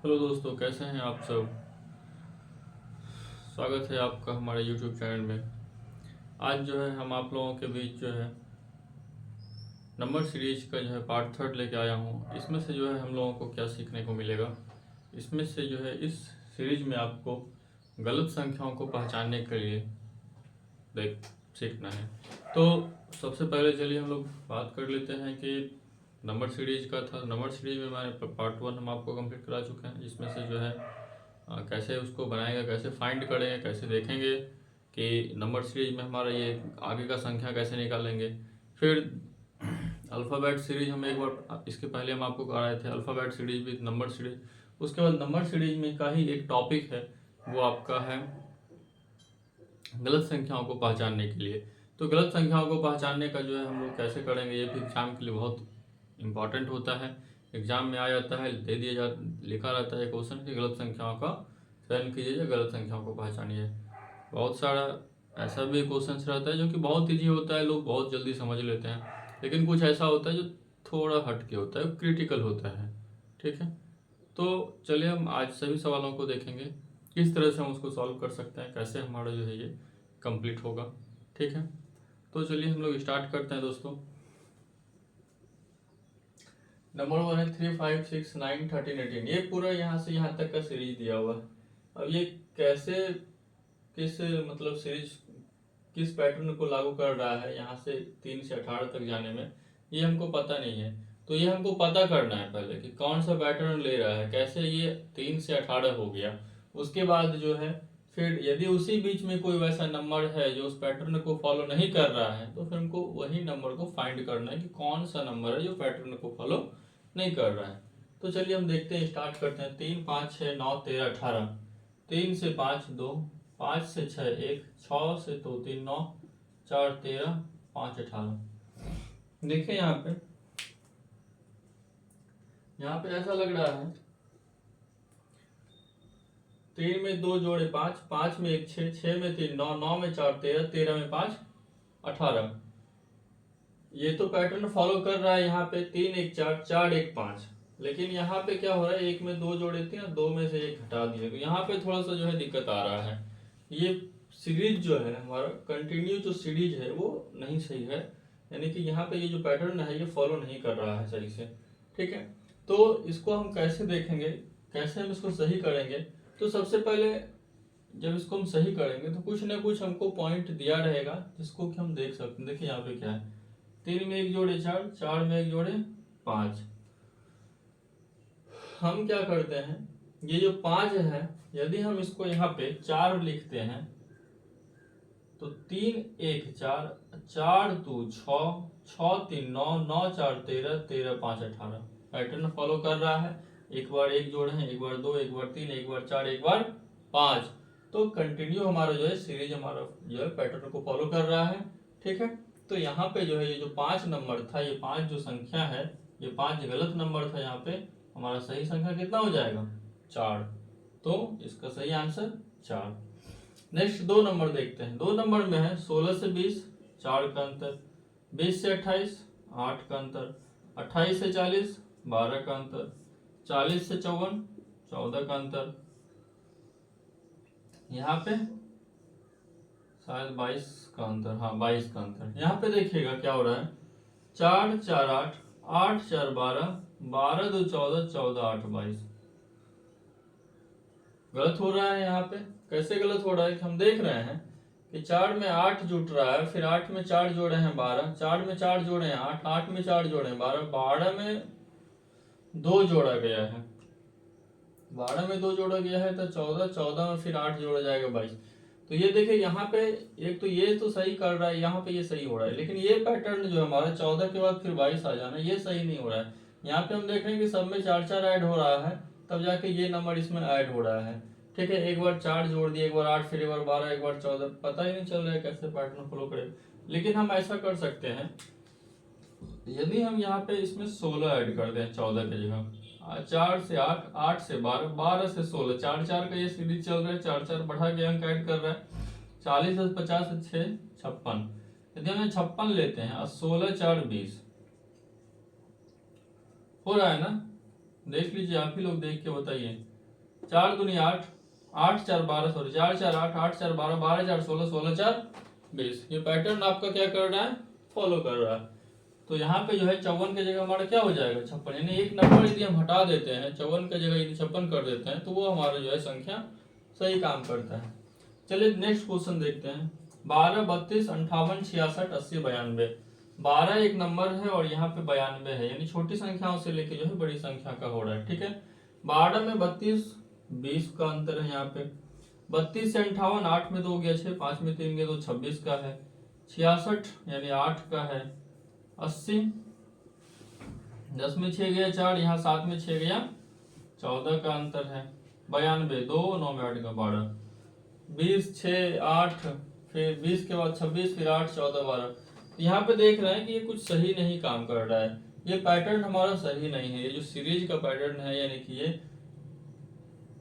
Hello दोस्तों, कैसे हैं आप सब। स्वागत है आपका हमारे YouTube चैनल में। आज जो है हम आप लोगों के बीच जो है नंबर सीरीज का जो है पार्ट थर्ड लेके आया हूँ। इसमें से जो है हम लोगों को क्या सीखने को मिलेगा, इसमें से जो है इस सीरीज में आपको गलत संख्याओं को पहचानने के लिए देख सीखना है। तो सबसे पहले चलिए हम लोग बात कर लेते हैं कि नंबर सीरीज का था। नंबर सीरीज में मैंने पार्ट वन हम आपको कंप्लीट करा चुके हैं, जिसमें से जो है कैसे उसको बनाएगा, कैसे फाइंड करेंगे, कैसे देखेंगे कि नंबर सीरीज में हमारा ये आगे का संख्या कैसे निकालेंगे। फिर अल्फ़ाबेट सीरीज हम एक बार इसके पहले हम आपको कराए थे, अल्फ़ाबेट सीरीज भी नंबर सीरीज। उसके बाद नंबर सीरीज में का ही एक टॉपिक है, वो आपका है गलत संख्याओं को पहचानने के लिए। तो गलत संख्याओं को पहचानने का जो है हम लोग कैसे करेंगे, ये भी एग्जाम के लिए बहुत इंपॉर्टेंट होता है। एग्जाम में आ जाता है, दे दिया जा लिखा रहता है क्वेश्चन कि गलत संख्याओं का चयन कीजिए या गलत संख्याओं को पहचानिए। बहुत सारा ऐसा भी क्वेश्चन रहता है जो कि बहुत ईजी होता है, लोग बहुत जल्दी समझ लेते हैं। लेकिन कुछ ऐसा होता है जो थोड़ा हट के होता है, क्रिटिकल होता है। ठीक है, तो चलिए हम आज सभी सवालों को देखेंगे, किस तरह से हम उसको सॉल्व कर सकते हैं, कैसे हमारा जो है ये कंप्लीट होगा। ठीक है, तो चलिए हम लोग स्टार्ट करते हैं दोस्तों। नंबर वन है 3, 5, 6, 9, 13, 18। ये पूरा यहाँ से यहाँ तक का सीरीज दिया हुआ है। अब ये कैसे किस मतलब सीरीज किस पैटर्न को लागू कर रहा है यहाँ से 3 से 18 तक जाने में, ये हमको पता नहीं है। तो ये हमको पता करना है पहले कि कौन सा पैटर्न ले रहा है, कैसे ये 3 से 18 हो गया। उसके बाद जो है फिर यदि उसी बीच में कोई वैसा नंबर है जो उस पैटर्न को फॉलो नहीं कर रहा है, तो फिर हमको वही नंबर को फाइंड करना है कि कौन सा नंबर है जो पैटर्न को फॉलो नहीं कर रहा है। तो चलिए हम देखते हैं, स्टार्ट करते हैं। 3, 5, 6, 9, 13, 18। 3 से 5 2, 5 से 6 1, 6 से 2 3 9, 4 13, 5 18। देखिए यहाँ पे ऐसा लग रहा है 3 में 2 जोड़े 5, 5 में 1 6, 6 में 3 9, 9 में 4 13, 13 में 5 18। ये तो पैटर्न फॉलो कर रहा है यहाँ पे 3 1 4, 4 1 5। लेकिन यहाँ पे क्या हो रहा है, एक में 2 जोड़े थे, दो में से एक हटा दिए, तो यहाँ पे थोड़ा सा जो है दिक्कत आ रहा है। ये सीरीज जो है हमारा कंटिन्यू जो सीरीज है वो नहीं सही है, यानी कि यहाँ पे ये जो पैटर्न है ये फॉलो नहीं कर रहा है सही से। ठीक है, तो इसको हम कैसे देखेंगे, कैसे हम इसको सही करेंगे। तो सबसे पहले जब इसको हम सही करेंगे तो कुछ ना कुछ हमको पॉइंट दिया रहेगा जिसको कि हम देख सकते हैं। देखिए यहाँ पे क्या है, 3 में 1 जोड़े 4, 4 में 1 जोड़े 5। हम क्या करते हैं, ये जो 5 है यदि हम इसको यहाँ पे 4 लिखते हैं तो 3 1 4, 4 2 6, 6 3 9, 9 4 13, 13 5 18। पैटर्न फॉलो कर रहा है, एक बार एक जोड़े हैं, एक बार दो, एक बार तीन, एक बार चार, एक बार 5। तो कंटिन्यू हमारा जो है सीरीज हमारा जो है पैटर्न को फॉलो कर रहा है। ठीक है, तो यहाँ पे जो है ये जो 5 नंबर था, ये 5 जो संख्या है, ये 5 गलत नंबर था। यहाँ पे हमारा सही संख्या कितना हो जाएगा, 4। तो इसका सही आंसर 4। नेक्स्ट 2 नंबर देखते हैं। 2 नंबर में है 16 से 20, 4 का अंतर। 20 से 28, 8 का अंतर। 28 से 40, 12 का अंतर। 40 से 54, 14 का अंतर। यहाँ पे शायद 22 का अंतर, हाँ 22 का अंतर। यहाँ पे देखिएगा क्या हो रहा है, 4 4 8, 8 4 12, 12 2 14, 14 8 22। गलत हो रहा है यहाँ पे। कैसे गलत हो रहा है कि हम देख रहे हैं कि 4 में 8 जुट रहा है, फिर 8 में 4 जोड़े हैं 12, 4 में 4 जोड़े हैं 8, 8 में 4 जोड़े हैं 12, 12 में 2 जोड़ा गया है, 12 में 2 जोड़ा गया है तो 14, 14 में फिर 8 जोड़ा जाएगा 22। तो ये देखिए यहाँ पे एक तो ये तो सही कर रहा है, यहाँ पे ये सही हो रहा है, लेकिन ये पैटर्न जो हमारा 14 के बाद फिर 22 आ जाना, ये सही नहीं हो रहा है। यहाँ पे हम देख रहे हैं कि सब में 4 4 ऐड हो रहा है, तब जाके ये नंबर इसमें ऐड हो रहा है। ठीक है, एक बार 4 जोड़ दिए, एक बार 8, फिर एक बार 12, एक बार 14, पता ही नहीं चल रहा है कैसे पैटर्न फॉलो करे। लेकिन हम ऐसा कर सकते हैं, यदि हम यहाँ पे इसमें 16 ऐड कर दें 14 के जगह, 4 से 8, 8 से 12, 12 से 16, 4 4 का ये सीरीज चल रहा है, 4 4 बढ़ा के अंक ऐड कर रहा है। 40 से 50 से 6 56। यदि हम 56 लेते हैं और 16 4 20 हो रहा है ना, देख लीजिए, आप ही लोग देख के बताइए। 4 दूनी 8, 8 4 12, सॉरी 4 4 8, 8 4 12, 12 4 16, 16 4 20। ये पैटर्न आपका क्या कर रहा है, फॉलो कर रहा है। तो यहाँ पे जो है 54 की जगह हमारा क्या हो जाएगा 56, यानी एक नंबर यदि हम हटा देते हैं 54 की जगह यदि 56 कर देते हैं तो वो हमारा जो है संख्या सही काम करता है। चलिए नेक्स्ट क्वेश्चन देखते हैं। 12 32 58 66 80 92। 12 एक नंबर है और यहाँ पे 92 है, यानी छोटी संख्याओं से लेके जो है बड़ी संख्या का हो रहा है। ठीक है, 12 में 32 20 का अंतर है यहाँ पे। 32 से 58, 8 में 2 गया 6, 5 में 3 गया तो 26 का है। 66 यानी 8 का है। 80 10 में 6 गया 4, यहाँ 7 में 6 गया 14 का अंतर है। 92 2, 9 में 8 का 12। 20 6 8, फिर 20 के बाद 26, फिर 8 14 12। यहाँ पे देख रहे हैं कि ये कुछ सही नहीं काम कर रहा है, ये पैटर्न हमारा सही नहीं है। ये जो सीरीज का पैटर्न है, यानी कि ये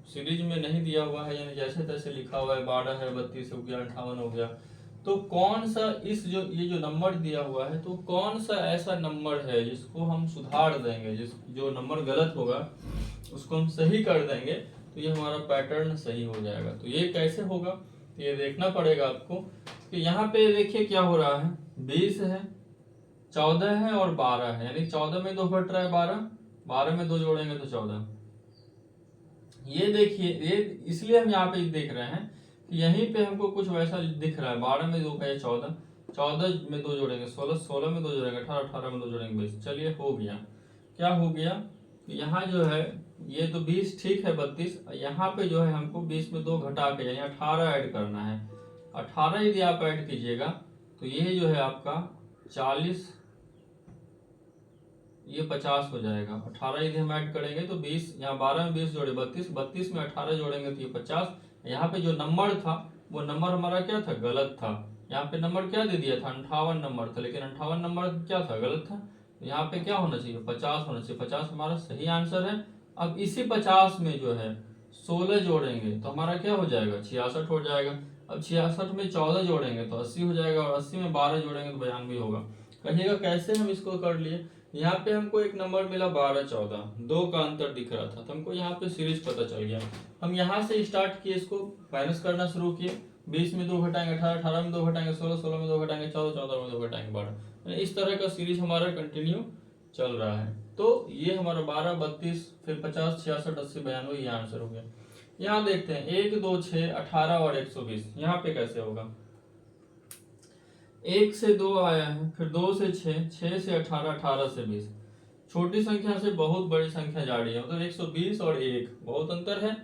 सीरीज में नहीं दिया हुआ है, यानी जैसे तैसे लिखा हुआ है। 12 है, 32 हो गया, 58 हो गया। तो कौन सा इस जो ये जो नंबर दिया हुआ है, तो कौन सा ऐसा नंबर है जिसको हम सुधार देंगे, जो नंबर गलत होगा उसको हम सही कर देंगे तो ये हमारा पैटर्न सही हो जाएगा। तो ये कैसे होगा, तो ये देखना पड़ेगा आपको कि यहाँ पे देखिए क्या हो रहा है। 20 है, 14 है और 12 है, यानी 14 में 2 घट रहा है 12, 12 में 2 जोड़ेंगे तो 14। ये देखिए, ये इसलिए हम यहाँ पे देख रहे हैं कि यहीं पे हमको कुछ वैसा दिख रहा है। 12 में 2 का 14, 14 में 2 जोड़ेंगे 16, 16 में 2 जोड़ेंगे 18, 18 में 2 जोड़ेंगे 20। चलिए हो गया। क्या हो गया, यहाँ जो है ये तो 20 ठीक है, 32, यहाँ पे जो है हमको 20 में 2 घटा के यानी 18 ऐड करना है। 18 यदि आप ऐड कीजिएगा तो ये जो है आपका 40, ये 50 हो जाएगा। 18 यदि हम ऐड करेंगे तो 20, यहाँ 12 में 20 जोड़े 32, 32 में 18 जोड़ेंगे तो ये 50। यहाँ पे जो नंबर था वो नंबर हमारा क्या था, गलत था। यहाँ पे नंबर क्या दे दिया था, 58 नंबर था, लेकिन 58 नंबर क्या था, गलत था। यहाँ पे क्या होना चाहिए, 50 होना चाहिए। 50 हमारा सही आंसर है। अब इसी 50 में जो है 16 जोड़ेंगे तो हमारा क्या हो जाएगा, 66 हो जाएगा। अब 66 में 14 जोड़ेंगे तो 80 हो जाएगा, और 80 में 12 जोड़ेंगे तो 92 होगा। कहिएगा कैसे हम इसको कर लिए। यहाँ पे हमको एक नंबर मिला 12 14, 2 का अंतर दिख रहा था, तो हमको यहाँ पे सीरीज पता चल गया। हम यहाँ से स्टार्ट किए, इसको माइनस करना शुरू किए। 20 में 2 घटाएंगे 18, 18 में 2 घटाएंगे 16, 16 में 2 घटाएंगे 14, 14 में 2 घटाएंगे 12। इस तरह का सीरीज हमारा कंटिन्यू चल रहा है। तो ये हमारा 12 32 फिर 50 66 80 92 ये आंसर हो गया। यहाँ देखते हैं 1 2 6 18 और 120, यहाँ पे कैसे होगा। 1 से 2 आया है, फिर 2 से 6, 6 से 18, 18 से 20। छोटी संख्या से बहुत बड़ी संख्या जा रही है, मतलब 120 और 1 बहुत अंतर है।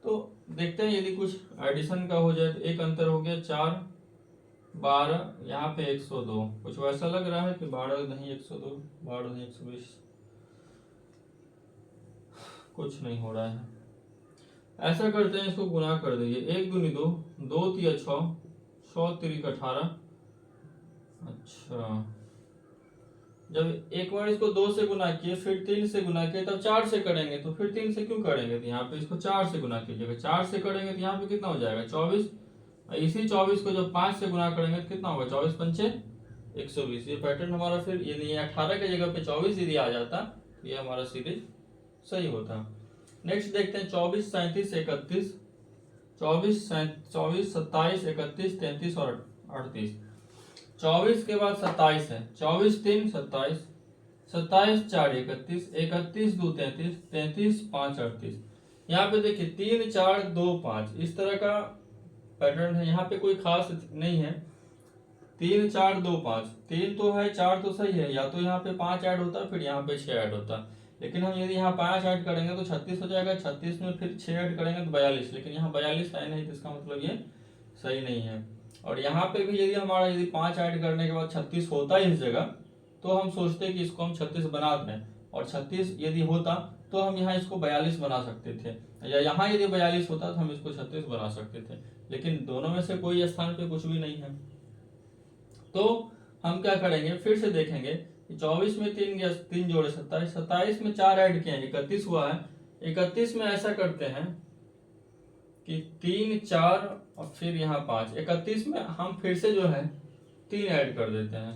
तो देखते हैं यदि कुछ एडिशन का हो जाए तो एक अंतर हो गया 4 12, यहाँ पे 102। कुछ वैसा लग रहा है कि 12 नहीं 102, 12 नहीं 120, कुछ नहीं हो रहा है। ऐसा करते हैं, इसको गुना कर दीजिए। 1 दूनी 2, 2 तिया 6, 100 तिरिक 18। अच्छा, जब एक बार इसको 2 से गुना किए, फिर 3 से गुना किए, तब 4 से करेंगे, तो फिर 3 से क्यों करेंगे, तो यहाँ पे इसको 4 से गुना कीजिएगा। 4 से करेंगे तो यहाँ पे कितना हो जाएगा 24। इसी 24 को जब 5 से गुना करेंगे तो कितना होगा 24 पंचे 120। ये पैटर्न हमारा, फिर यदि 18 के जगह पे 24 यदि आ जाता तो ये हमारा सीरीज सही होता। नेक्स्ट देखते हैं 24 37 31, 24 27 31 33 और 38। 24 के बाद 27 है, 24 3 27, 27 4 31, 31 2 33, 33 5 38। यहाँ पे देखिए 3 4 2 5 इस तरह का पैटर्न है। यहाँ पे कोई खास नहीं है। 3 4 2 5, 3 तो है 4 तो सही है, या तो यहाँ पे 5 ऐड होता फिर यहाँ पे 6 ऐड होता। लेकिन हम यदि यहाँ 5 ऐड करेंगे तो 36 हो जाएगा, 36 में फिर 6 ऐड करेंगे तो 42, लेकिन यहाँ 42 है नहीं, तो इसका मतलब ये सही नहीं है। और यहाँ पे भी यदि हमारा 5 ऐड करने के बाद 36 होता इस जगह, तो हम सोचते कि इसको हम 36 बना दें, और 36 यदि होता तो हम यहाँ इसको 42 बना सकते थे, या यहाँ यदि 42 होता तो हम इसको 36 बना सकते थे। लेकिन दोनों में से कोई स्थान पे कुछ भी नहीं है, तो हम क्या करेंगे, फिर से देखेंगे। 24 में 3 जोड़े 27, 27 में 4 ऐड किए 31 हुआ है। 31 में ऐसा करते हैं कि 3 4 और फिर यहाँ 5, 31 में हम फिर से जो है 3 ऐड कर देते हैं।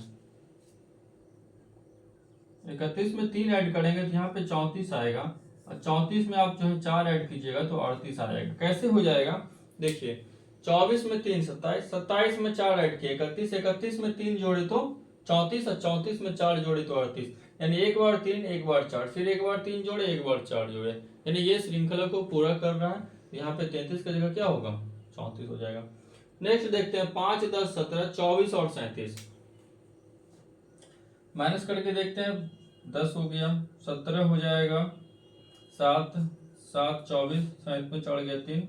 31 में 3 ऐड करेंगे तो यहाँ पे 34 आएगा, और 34 में आप जो है 4 ऐड कीजिएगा तो 38 आ जाएगा। कैसे हो जाएगा देखिए, 24 में 3 27, 27 में 4 ऐड किए 31, 31 में 3 जोड़े तो 34 और 34 में 4 जोड़े तो 38, यानी एक बार 3 एक बार 4, फिर एक बार 3 जोड़े एक बार 4 जोड़े, यानी ये श्रृंखला को पूरा कर रहा है। यहाँ पे 33 की जगह क्या होगा 34 हो जाएगा। नेक्स्ट देखते हैं 5 10 17 24 और 37, माइनस करके देखते हैं। 10 हो गया, 17 हो जाएगा, 7 7 24, 7 में चढ़ गया 3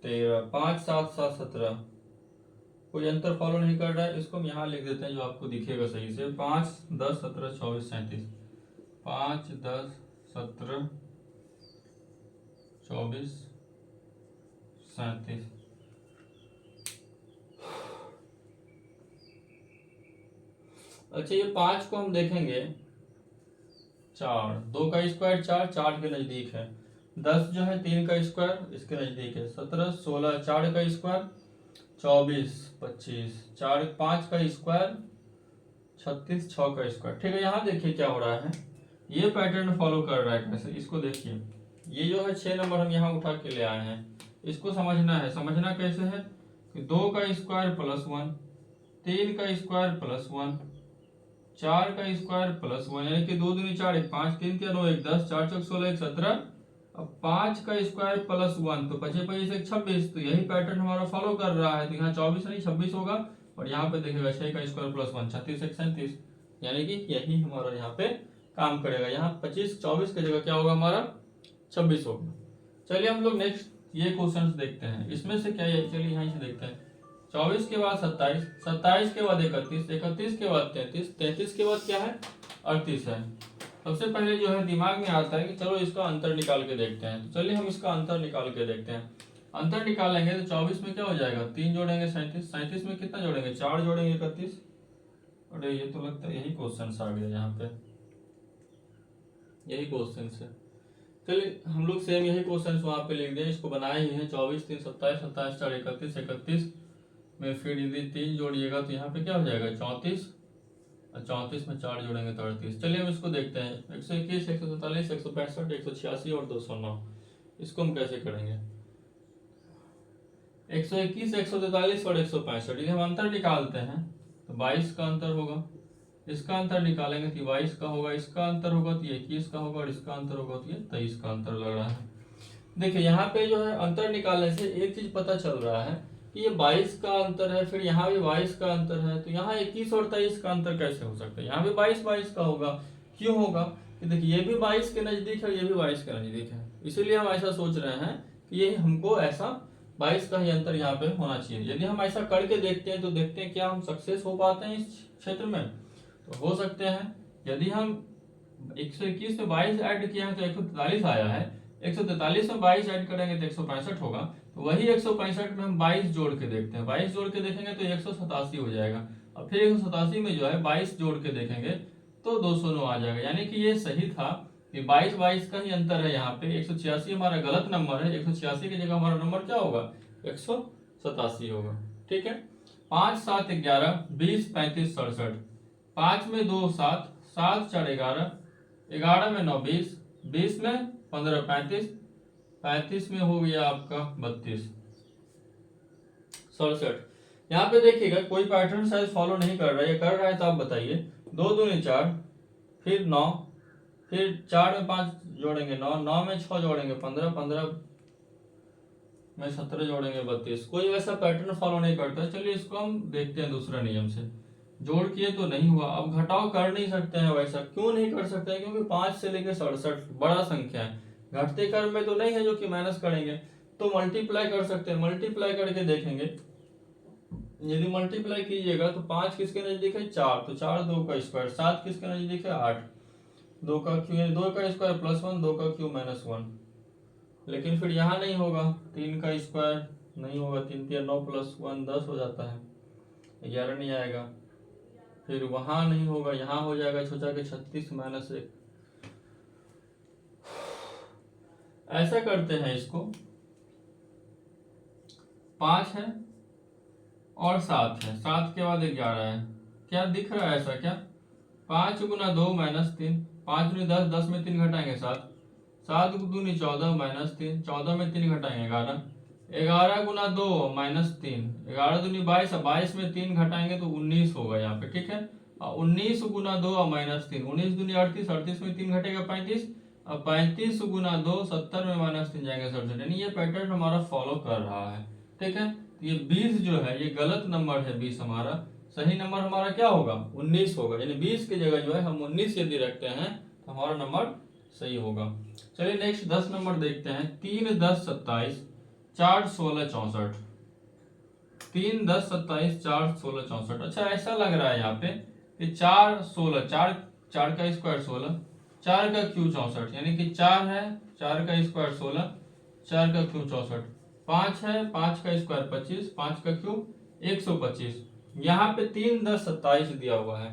13, 5 7 7 17, कोई अंतर फॉलो नहीं कर रहा है। इसको हम यहाँ लिख देते हैं जो आपको दिखेगा सही से। 5 10 17 24 37, 5 10 17 24 37। अच्छा ये 5 को हम देखेंगे 4, 2 का स्क्वायर 4, 4 के नजदीक है। 10 जो है 3 का स्क्वायर इसके नजदीक है। 17 16, 4 का स्क्वायर 24 25, 4 5 का स्क्वायर 36, 6 का स्क्वायर। ठीक है, यहाँ देखिए क्या हो रहा है, ये पैटर्न फॉलो कर रहा है। कैसे, इसको देखिए, ये जो है 6 नंबर हम यहाँ उठा के ले आए हैं, इसको समझना है। समझना कैसे है कि 2 का स्क्वायर प्लस 1, 3 का स्क्वायर प्लस 1, 4 का स्क्वायर प्लस 1, यानी कि 2 दूनी 4 1 5 3 3 9 1 10, 4 चौक 16 1 17। अब 5 का स्क्वायर प्लस 1 तो 25 25 1 26, तो यही पैटर्न हमारा फॉलो कर रहा है। तो यहाँ 24 नहीं 26 होगा, और यहाँ पे देखिएगा 6 का स्क्वायर प्लस 1 36 1 37, यानी कि यही हमारा यहाँ पे काम करेगा। यहाँ 25 24 की जगह क्या होगा हमारा 26 होगा। चलिए हम लोग नेक्स्ट ये क्वेश्चन देखते हैं, इसमें से क्या है, चलिए यहाँ से देखते हैं। 24 के बाद 27, 27 के बाद 31, 31 के बाद 33, 33 के बाद क्या है 38 है। सबसे पहले जो है दिमाग में आता है कि चलो इसका अंतर निकाल के देखते हैं। तो चलिए हम इसका अंतर निकाल के देखते हैं। अंतर निकालेंगे तो 24 में क्या हो जाएगा 3 जोड़ेंगे 37, 37 में कितना जोड़ेंगे 4 जोड़ेंगे 31। अरे ये तो लगता है यही क्वेश्चन आ गया यहाँ पे, यही क्वेश्चन है। चलिए हम लोग सेम यही क्वेश्चन वहाँ पे लिख दें, इसको बनाए ही हैं। 24 3 27, 27 4 31, 31 में फिर यदि 3 जोड़िएगा तो यहाँ पे क्या हो जाएगा 34, और 34 में 4 जोड़ेंगे तो 38। चलिए हम इसको देखते हैं। 121 143 165 186 और 209, इसको हम कैसे करेंगे। 121 143 और 165, यदि हम अंतर निकालते हैं तो 22 का अंतर होगा, इसका अंतर निकालेंगे तो 22 का होगा, इसका अंतर होगा तो 21 का होगा, और इसका अंतर होगा तो 23 का अंतर लग रहा है। देखिए यहाँ पे जो है अंतर निकालने से एक चीज पता चल रहा है कि ये 22 का अंतर है, फिर यहाँ भी 22 का अंतर है, तो यहाँ 21 और 23 का अंतर कैसे हो सकता है। यहाँ भी 22 22 का होगा, क्यों होगा कि देखिए ये भी 22 के नजदीक है, ये भी 22 के नजदीक है, इसीलिए हम ऐसा सोच रहे हैं कि ये हमको ऐसा 22 का ही अंतर यहाँ पे होना चाहिए। यदि हम ऐसा करके देखते हैं तो देखते हैं क्या हम सक्सेस हो पाते हैं इस क्षेत्र में, तो हो सकते हैं। यदि हम 121 में 22 ऐड किया है तो 143 आया है, 143 में 22 ऐड करेंगे तो 165 होगा, तो वही 165 में हम 22 जोड़ के देखते हैं। 22 जोड़ के देखेंगे तो 187 हो जाएगा, और फिर 187 में जो है 22 जोड़ के देखेंगे तो 209 आ जाएगा। यानी कि ये सही था कि 22 22 का ही अंतर है यहाँ पे। 186 हमारा गलत नंबर है, 186 की जगह हमारा नंबर क्या होगा 187 होगा। ठीक है, 5 7 11 20 35 67, 5 में 2 7, 7 4 11, 11 में 9 20, 20 में 15 35, 35 में हो गया आपका 32 67। यहाँ पे देखिएगा कोई पैटर्न शायद फॉलो नहीं कर रहा है, ये कर रहा है तो आप बताइए। 2 दूनी 4, फिर 9, फिर 4 में 5 जोड़ेंगे 9, 9 में 6 जोड़ेंगे 15, 15 में 17 जोड़ेंगे 32। कोई वैसा पैटर्न फॉलो नहीं करता। चलिए इसको हम देखते हैं दूसरा नियम से। जोड़ किए तो नहीं हुआ, अब घटाव कर नहीं सकते हैं। वैसा क्यों नहीं कर सकते हैं, क्योंकि 5 से लेकर 67 बड़ा संख्या है, घटते क्रम में तो नहीं है जो कि माइनस करेंगे, तो मल्टीप्लाई कर सकते हैं। मल्टीप्लाई करके देखेंगे, यदि मल्टीप्लाई कीजिएगा तो 5 किसके नजदीक है 4, तो 4 2 का स्क्वायर, 7 किसके नजदीक है 8, 2 का क्यू 2 का स्क्वायर प्लस 1, 2 का क्यू माइनस 1। लेकिन फिर यहाँ नहीं होगा, 3 का स्क्वायर नहीं होगा, 3 3 9 प्लस 1 10 हो जाता है, 11 नहीं आएगा। फिर वहां नहीं होगा, यहाँ हो जाएगा छोटा के 36 माइनस 1। ऐसा करते हैं इसको, 5 है और 7 है, 7 के बाद 11 है। क्या दिख रहा है ऐसा क्या, 5 गुना 2 माइनस 3, 5 गुना 10, 10 में 3 घटाएंगे 7, 7 दूनी 14 माइनस 3, 14 में 3 घटाएंगे 11, 11 गुना 2 माइनस 3, 11 दूनी 22, 22 में 3 घटाएंगे तो 19 होगा यहाँ पे, ठीक है। 19 गुना 2 और माइनस 3, 19 दूनी 38, 38 में 3 घटेगा 35, अब 35 गुना 2 70 में माइनस 3 जाएंगे 67, यानी ये पैटर्न हमारा फॉलो कर रहा है, ठीक है। ये 20 जो है ये गलत नंबर है, 20 हमारा सही नंबर हमारा क्या होगा 19 होगा, यानी 20 की जगह जो है हम 19 यदि रखते हैं तो हमारा नंबर सही होगा। चलिए नेक्स्ट 10 नंबर देखते हैं। 3 10 27 4 16 64, 3 10 27 4 16 64। अच्छा ऐसा लग रहा है यहाँ पे कि 4 16, 4 का स्क्वायर 16, 4 का क्यू 64, यानी कि 4 है 4 का स्क्वायर 16, 4 का क्यू 64, 5 है 5 का स्क्वायर 25, 5 का क्यू 125। यहाँ पे 3 10 27 दिया हुआ है,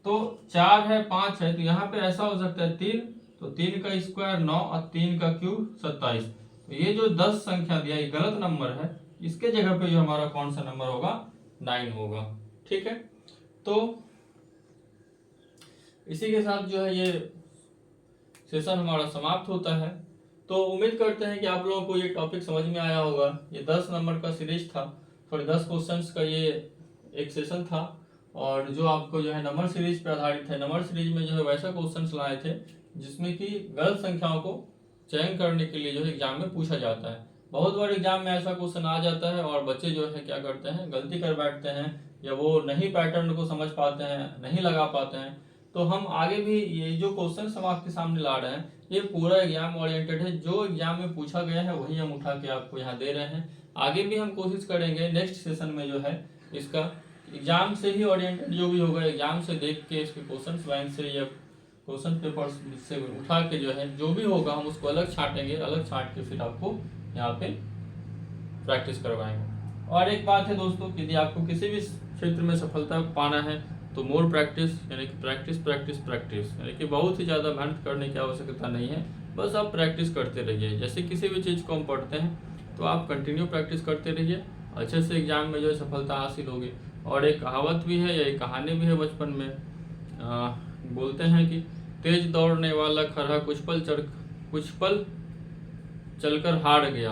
तो 4 है 5 है, तो यहाँ पे ऐसा हो सकता है 3, तो 3 का स्क्वायर 9 और 3 का क्यूब 27। तो ये जो 10 संख्या दिया ये गलत नंबर है, इसके जगह पे जो हमारा कौन सा नंबर होगा 9 होगा, ठीक है। तो इसी के साथ जो है ये सेशन हमारा समाप्त होता है। तो उम्मीद करते हैं कि आप लोगों को ये टॉपिक समझ में आया होगा। ये 10 नंबर का सीरीज था, सॉरी 10 क्वेश्चंस का ये एक सेशन था, और जो आपको जो है नंबर सीरीज पे आधारित है। नंबर सीरीज में जो है वैसा क्वेश्चंस लाए थे जिसमें कि गलत संख्याओं को चयन करने के लिए जो है एग्जाम में पूछा जाता है। बहुत बार एग्जाम में ऐसा क्वेश्चन आ जाता है और बच्चे जो है क्या करते हैं गलती कर बैठते हैं, या वो नहीं पैटर्न को समझ पाते हैं, नहीं लगा पाते हैं। तो हम आगे भी ये जो क्वेश्चन हम आपके सामने ला रहे हैं ये पूरा एग्जाम ओरिएंटेड है, जो एग्जाम में पूछा गया है वही हम उठा के आपको यहाँ दे रहे हैं। आगे भी हम कोशिश करेंगे नेक्स्ट सेशन में जो है इसका एग्जाम से ही ओरिएंटेड जो भी होगा, एग्जाम से देख के इसके क्वेश्चन बैंक से या क्वेश्चन पेपर से उठा के जो है जो भी होगा हम उसको अलग छाटेंगे, अलग छाट के फिर आपको यहाँ पे प्रैक्टिस करवाएंगे। और एक बात है दोस्तों, यदि आपको किसी भी क्षेत्र में सफलता पाना है तो मोर प्रैक्टिस, यानी कि प्रैक्टिस प्रैक्टिस प्रैक्टिस, यानी कि बहुत ही ज़्यादा मेहनत करने की आवश्यकता नहीं है, बस आप प्रैक्टिस करते रहिए। जैसे किसी भी चीज़ को हम पढ़ते हैं तो आप कंटिन्यू प्रैक्टिस करते रहिए, अच्छे से एग्जाम में जो है सफलता हासिल होगी। और एक कहावत भी है या एक कहानी भी है बचपन में, बोलते हैं कि तेज दौड़ने वाला खरहा कुछ पल चलकर हार गया,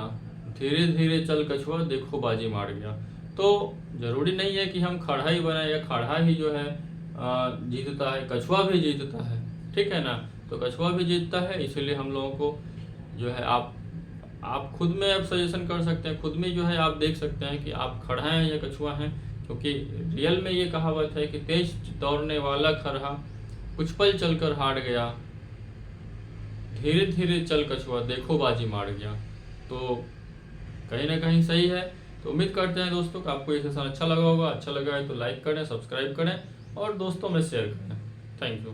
धीरे धीरे चल कछुआ देखो बाजी मार गया। तो जरूरी नहीं है कि हम खड़ा ही बनाए या खड़ा ही जो है जीतता है, कछुआ भी जीतता है, ठीक है ना। तो कछुआ भी जीतता है, इसीलिए हम लोगों को जो है आप खुद में आप सजेशन कर सकते हैं, खुद में जो है आप देख सकते हैं कि आप खड़ा हैं या कछुआ हैं, क्योंकि रियल में ये कहावत है कि तेज दौड़ने वाला खरहा कुछ पल चलकर हार गया, धीरे धीरे चल कछुआ देखो बाजी मार गया। तो कहीं ना कहीं सही है। तो उम्मीद करते हैं दोस्तों कि आपको ये सेशन अच्छा लगा होगा। अच्छा लगा है तो लाइक करें, सब्सक्राइब करें और दोस्तों में शेयर करें। Thank you.